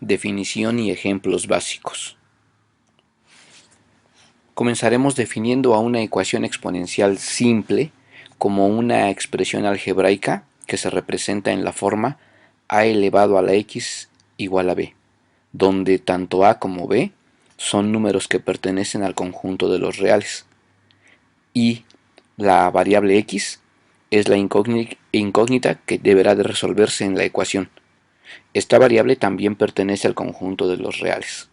Definición y ejemplos básicos. Comenzaremos definiendo a una ecuación exponencial simple como una expresión algebraica que se representa en la forma a elevado a la x igual a b, donde tanto a como b son números que pertenecen al conjunto de los reales, y la variable x es la incógnita que deberá de resolverse en la ecuación. Esta variable también pertenece al conjunto de los reales.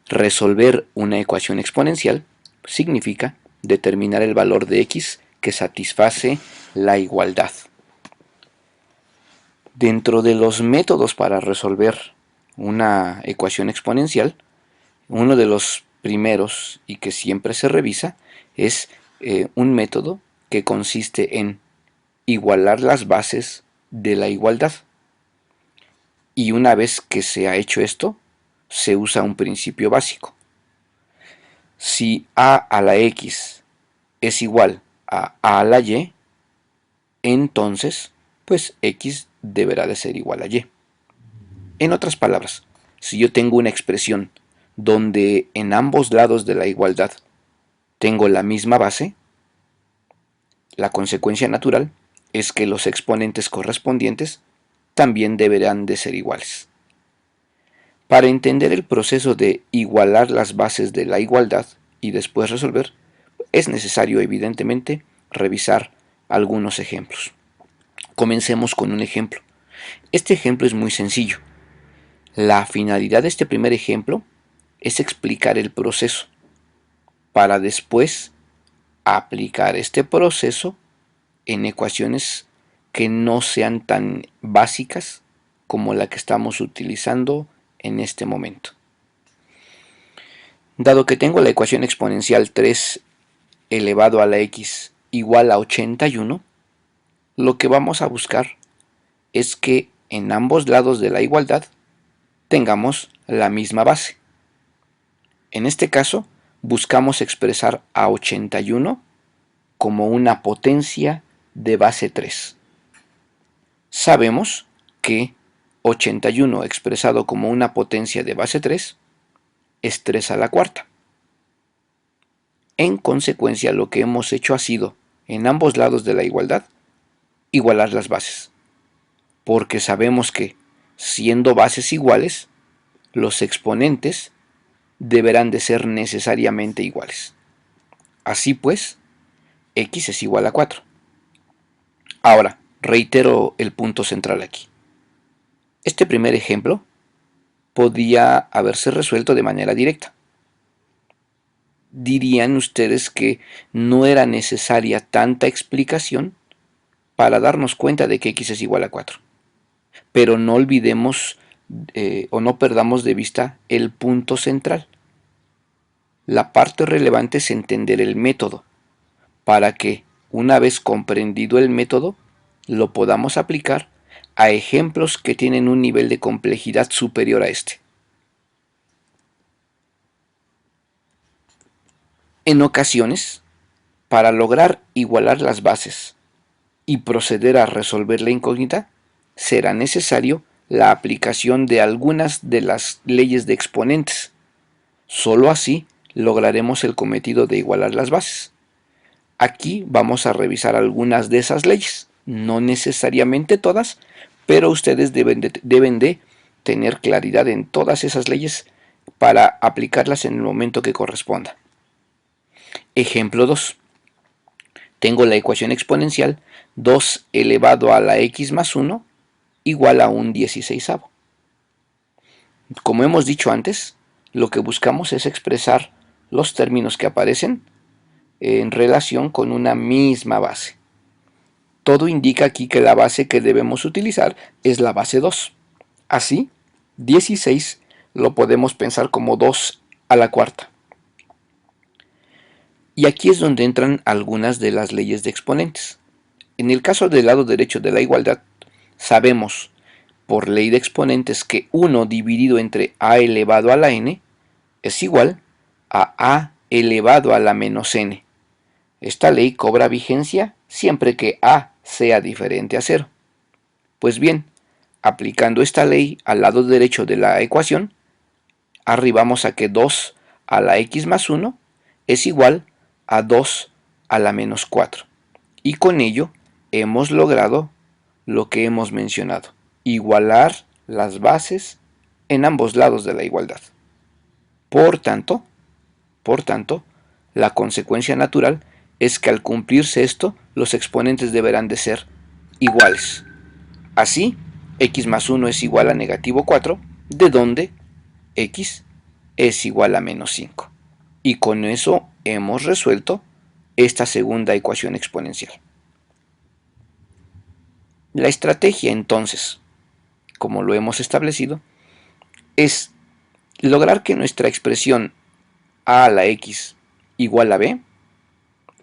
Resolver una ecuación exponencial significa determinar el valor de x que satisface la igualdad. Dentro de los métodos para resolver una ecuación exponencial, uno de los primeros y que siempre se revisa es un método que consiste en igualar las bases de la igualdad. Y una vez que se ha hecho esto, se usa un principio básico. Si a a la x es igual a la y, entonces, pues x deberá de ser igual a y. En otras palabras, si yo tengo una expresión donde en ambos lados de la igualdad tengo la misma base, la consecuencia natural es que los exponentes correspondientes también deberán de ser iguales. Para entender el proceso de igualar las bases de la igualdad y después resolver, es necesario evidentemente revisar algunos ejemplos. Comencemos con un ejemplo. Este ejemplo es muy sencillo. La finalidad de este primer ejemplo es explicar el proceso para después aplicar este proceso en ecuaciones que no sean tan básicas como la que estamos utilizando en este momento. Dado que tengo la ecuación exponencial 3 elevado a la x igual a 81, lo que vamos a buscar es que en ambos lados de la igualdad tengamos la misma base. En este caso, buscamos expresar a 81 como una potencia de base 3. Sabemos que 81 expresado como una potencia de base 3 es 3 a la cuarta. En consecuencia, lo que hemos hecho ha sido, en ambos lados de la igualdad, igualar las bases. Porque sabemos que, siendo bases iguales, los exponentes deberán de ser necesariamente iguales. Así pues, x es igual a 4. Ahora, reitero el punto central aquí. Este primer ejemplo podía haberse resuelto de manera directa. Dirían ustedes que no era necesaria tanta explicación para darnos cuenta de que x es igual a 4. Pero no olvidemos o no perdamos de vista el punto central. La parte relevante es entender el método, para que, una vez comprendido el método, lo podamos aplicar a ejemplos que tienen un nivel de complejidad superior a este. En ocasiones, para lograr igualar las bases y proceder a resolver la incógnita, será necesario la aplicación de algunas de las leyes de exponentes. Solo así lograremos el cometido de igualar las bases. Aquí vamos a revisar algunas de esas leyes, no necesariamente todas, pero ustedes deben de tener claridad en todas esas leyes para aplicarlas en el momento que corresponda. Ejemplo 2. Tengo la ecuación exponencial 2 elevado a la x más 1 igual a un 16avo. Como hemos dicho antes, lo que buscamos es expresar los términos que aparecen en relación con una misma base. Todo indica aquí que la base que debemos utilizar es la base 2. Así, 16 lo podemos pensar como 2 a la cuarta. Y aquí es donde entran algunas de las leyes de exponentes. En el caso del lado derecho de la igualdad, sabemos por ley de exponentes que 1 dividido entre a elevado a la n es igual a elevado a la menos n. Esta ley cobra vigencia siempre que a sea diferente a 0. Pues bien, Aplicando esta ley al lado derecho de la ecuación, arribamos a que 2 a la x más 1 es igual a 2 a la menos 4. Y con ello hemos logrado lo que hemos mencionado, igualar las bases en ambos lados de la igualdad. Por tanto, la consecuencia natural es que al cumplirse esto, los exponentes deberán de ser iguales. Así, x más 1 es igual a negativo 4, de donde x es igual a menos 5. Y con eso hemos resuelto esta segunda ecuación exponencial. La estrategia entonces, como lo hemos establecido, es lograr que nuestra expresión a a la x igual a b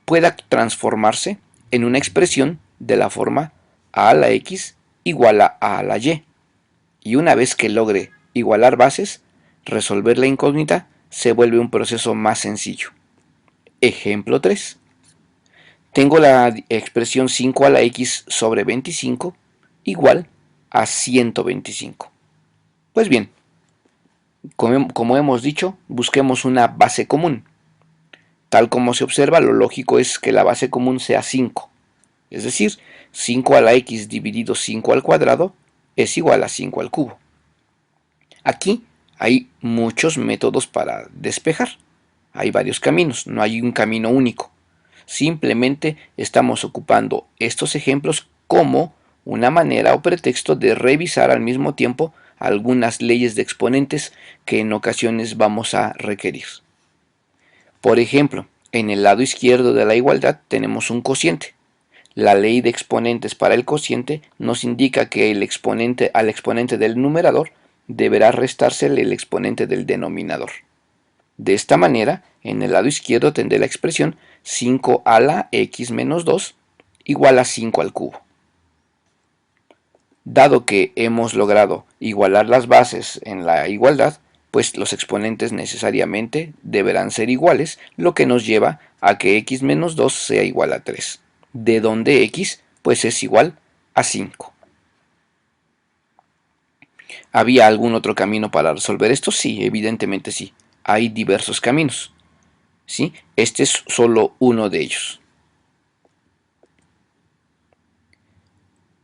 pueda transformarse en una expresión de la forma a la x igual a la y. Y una vez que logre igualar bases, resolver la incógnita se vuelve un proceso más sencillo. Ejemplo 3. Tengo la expresión 5 a la x sobre 25 igual a 125. Pues bien, como hemos dicho, busquemos una base común. Tal como se observa, lo lógico es que la base común sea 5. Es decir, 5 a la x dividido 5 al cuadrado es igual a 5 al cubo. Aquí hay muchos métodos para despejar. Hay varios caminos, no hay un camino único. Simplemente estamos ocupando estos ejemplos como una manera o pretexto de revisar al mismo tiempo algunas leyes de exponentes que en ocasiones vamos a requerir. Por ejemplo, en el lado izquierdo de la igualdad tenemos un cociente. La ley de exponentes para el cociente nos indica que al exponente del numerador deberá restársele el exponente del denominador. De esta manera, en el lado izquierdo tendré la expresión 5 a la x menos 2 igual a 5 al cubo. Dado que hemos logrado igualar las bases en la igualdad, pues los exponentes necesariamente deberán ser iguales, lo que nos lleva a que x menos 2 sea igual a 3, de donde x pues es igual a 5. ¿Había algún otro camino para resolver esto? Sí, evidentemente sí. Hay diversos caminos. ¿Sí? Este es solo uno de ellos.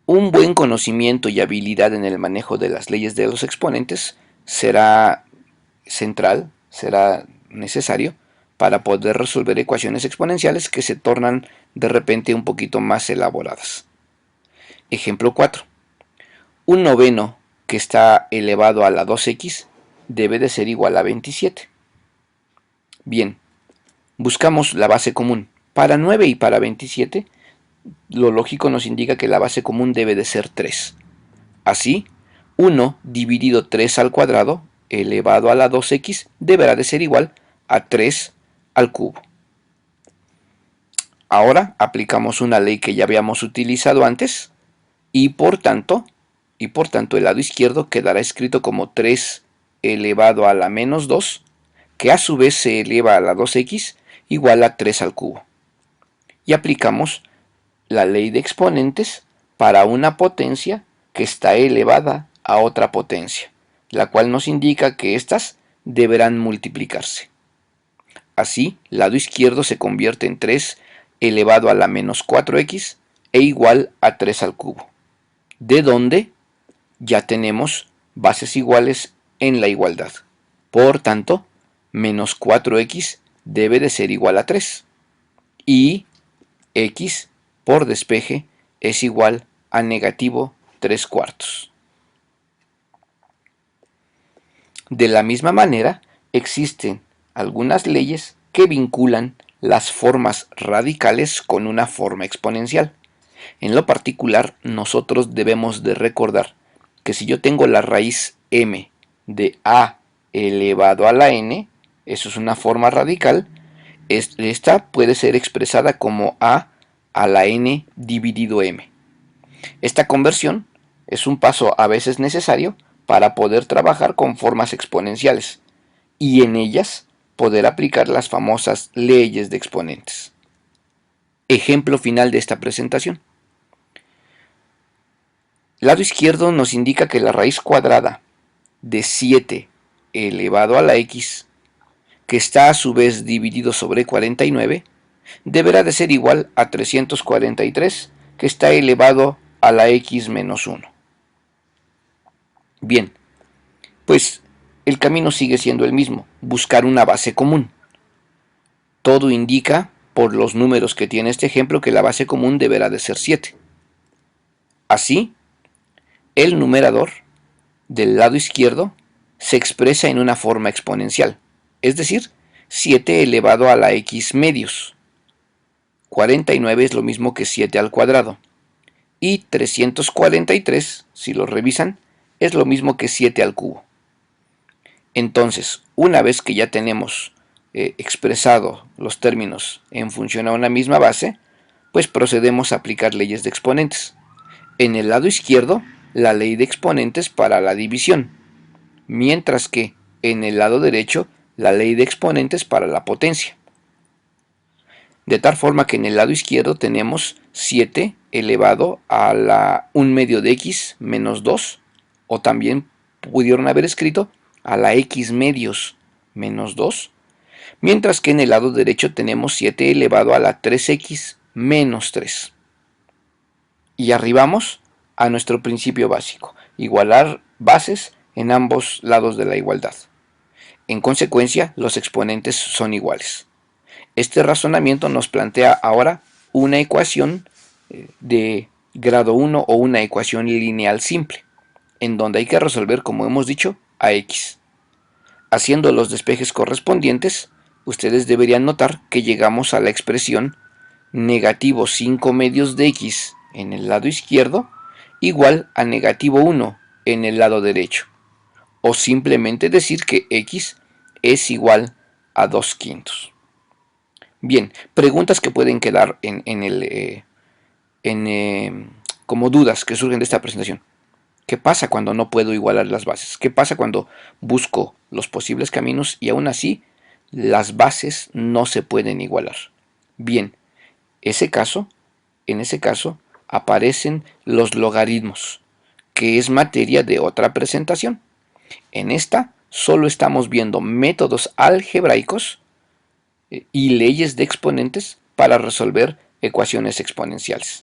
Un buen conocimiento y habilidad en el manejo de las leyes de los exponentes será central, será necesario para poder resolver ecuaciones exponenciales que se tornan de repente un poquito más elaboradas. Ejemplo 4. Un noveno que está elevado a la 2x debe de ser igual a 27. Bien, buscamos la base común. Para 9 y para 27, lo lógico nos indica que la base común debe de ser 3. Así, 1 dividido 3 al cuadrado elevado a la 2x deberá de ser igual a 3 al cubo. Ahora aplicamos una ley que ya habíamos utilizado antes y por tanto el lado izquierdo quedará escrito como 3 elevado a la menos 2, que a su vez se eleva a la 2x igual a 3 al cubo. Y aplicamos la ley de exponentes para una potencia que está elevada a otra potencia, la cual nos indica que éstas deberán multiplicarse. Así, lado izquierdo se convierte en 3 elevado a la menos 4x e igual a 3 al cubo, de donde ya tenemos bases iguales en la igualdad. Por tanto, menos 4x debe de ser igual a 3 y x por despeje es igual a negativo 3 cuartos. De la misma manera, existen algunas leyes que vinculan las formas radicales con una forma exponencial. En lo particular, nosotros debemos de recordar que si yo tengo la raíz m de a elevado a la n, eso es una forma radical, esta puede ser expresada como a la n dividido m. Esta conversión es un paso a veces necesario para poder trabajar con formas exponenciales y en ellas poder aplicar las famosas leyes de exponentes. Ejemplo final de esta presentación. lado izquierdo nos indica que la raíz cuadrada de 7 elevado a la x, que está a su vez dividido sobre 49, deberá de ser igual a 343, que está elevado a la x menos 1. Bien, pues el camino sigue siendo el mismo, buscar una base común. Todo indica, por los números que tiene este ejemplo, que la base común deberá de ser 7. Así, el numerador del lado izquierdo se expresa en una forma exponencial, es decir, 7 elevado a la x medios. 49 es lo mismo que 7 al cuadrado. Y 343, si lo revisan, es lo mismo que 7 al cubo. Entonces, una vez que ya tenemos expresado los términos en función a una misma base, pues procedemos a aplicar leyes de exponentes. En el lado izquierdo, la ley de exponentes para la división, mientras que en el lado derecho, la ley de exponentes para la potencia. De tal forma que en el lado izquierdo tenemos 7 elevado a la 1 medio de x menos 2, o también pudieron haber escrito a la x medios menos 2, mientras que en el lado derecho tenemos 7 elevado a la 3x menos 3. Y arribamos a nuestro principio básico, igualar bases en ambos lados de la igualdad. En consecuencia, los exponentes son iguales. Este razonamiento nos plantea ahora una ecuación de grado 1 o una ecuación lineal simple, en donde hay que resolver, como hemos dicho, a x. Haciendo los despejes correspondientes, ustedes deberían notar que llegamos a la expresión negativo 5 medios de x en el lado izquierdo igual a negativo 1 en el lado derecho, o simplemente decir que x es igual a 2 quintos. Bien, preguntas que pueden quedar como dudas que surgen de esta presentación. ¿Qué pasa cuando no puedo igualar las bases? ¿Qué pasa cuando busco los posibles caminos y aún así las bases no se pueden igualar? Bien, en ese caso aparecen los logaritmos, que es materia de otra presentación. En esta solo estamos viendo métodos algebraicos y leyes de exponentes para resolver ecuaciones exponenciales.